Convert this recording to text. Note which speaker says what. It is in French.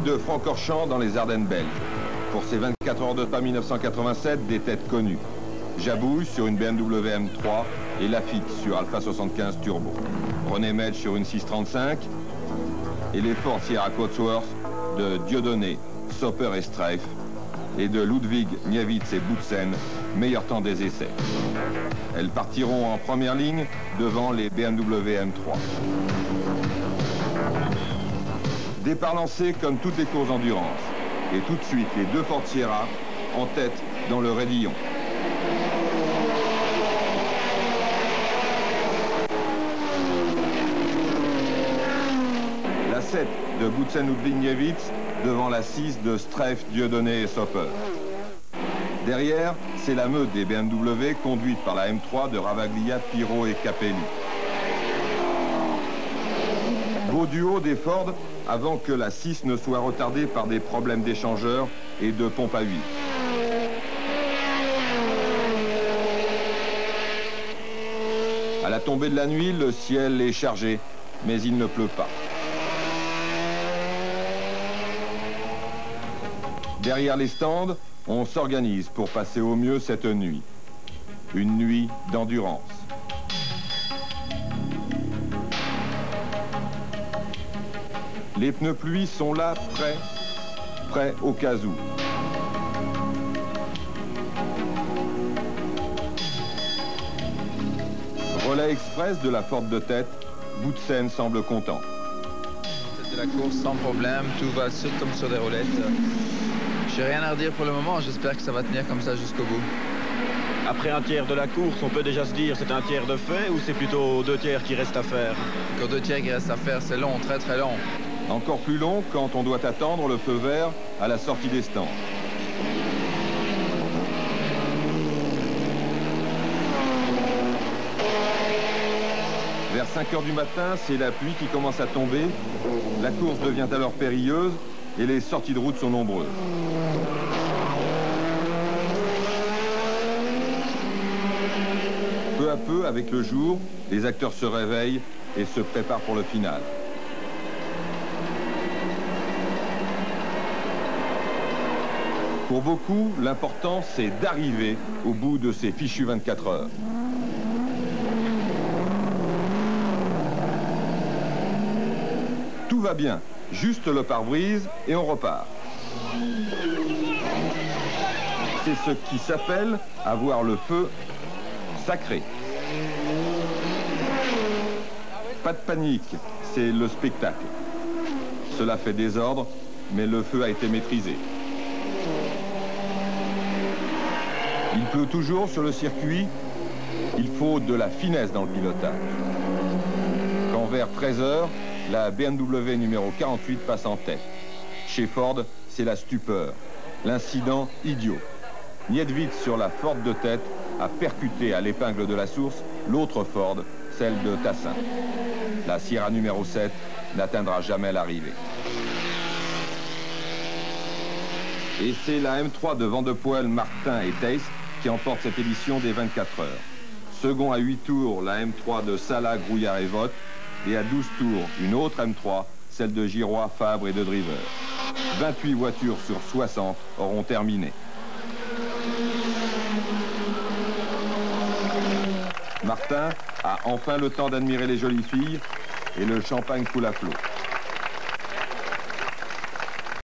Speaker 1: de Francorchamps dans les Ardennes belges. Pour ses 24 heures de Spa 1987, des têtes connues. Jabouille sur une BMW M3 et Lafitte sur Alpha 75 Turbo. René Metz sur une 635 et les Ford Sierra Cotsworth de Dieudonné, Soper et Streif et de Ludwig, Niewitz et Boutsen, meilleur temps des essais. Elles partiront en première ligne devant les BMW M3. Départ lancé comme toutes les courses d'endurance. Et tout de suite, les deux Ford Sierra en tête dans le raidillon. La 7 de Boutsen Ludwig Niewitz devant la 6 de Streif, Dieudonné et Soper. Derrière, c'est la meute des BMW conduite par la M3 de Ravaglia, Pirot et Capelli. Beau duo des Ford avant que la 6 ne soit retardée par des problèmes d'échangeurs et de pompe à huile. À la tombée de la nuit, le ciel est chargé, mais il ne pleut pas. Derrière les stands, on s'organise pour passer au mieux cette nuit. Une nuit d'endurance. Les pneus pluie sont là, prêts au cas où. Relais express de la Ford de tête, Boutsen semble content.
Speaker 2: De la course sans problème, tout va comme sur des roulettes. J'ai rien à redire pour le moment, j'espère que ça va tenir comme ça jusqu'au bout.
Speaker 3: Après un tiers de la course, on peut déjà se dire c'est un tiers de fait ou c'est plutôt 2 tiers qui restent à faire?
Speaker 2: Encore 2 tiers qui restent à faire, c'est long, très très long.
Speaker 1: Encore plus long quand on doit attendre le feu vert à la sortie des stands. Vers 5 heures du matin, c'est la pluie qui commence à tomber. La course devient alors périlleuse et les sorties de route sont nombreuses. Peu à peu, avec le jour, les acteurs se réveillent et se préparent pour le final. Pour beaucoup, l'important, c'est d'arriver au bout de ces fichues 24 heures. Tout va bien, juste le pare-brise et on repart. C'est ce qui s'appelle avoir le feu sacré. Pas de panique, c'est le spectacle. Cela fait désordre, mais le feu a été maîtrisé. Il pleut toujours sur le circuit, il faut de la finesse dans le pilotage. Quand vers 13 heures, la BMW numéro 48 passe en tête. Chez Ford, c'est la stupeur, l'incident idiot. Niewitz sur la Ford de tête a percuté à l'épingle de la source l'autre Ford, celle de Tassin. La Sierra numéro 7 n'atteindra jamais l'arrivée. Et c'est la M3 de Vandepoel, Martin et Theiss qui emporte cette édition des 24 heures. Second à 8 tours, la M3 de Salah, Grouillard et Vogt. Et à 12 tours, une autre M3, celle de Giroir, Fabre et de Driver. 28 voitures sur 60 auront terminé. Martin a enfin le temps d'admirer les jolies filles et le champagne coule à flot.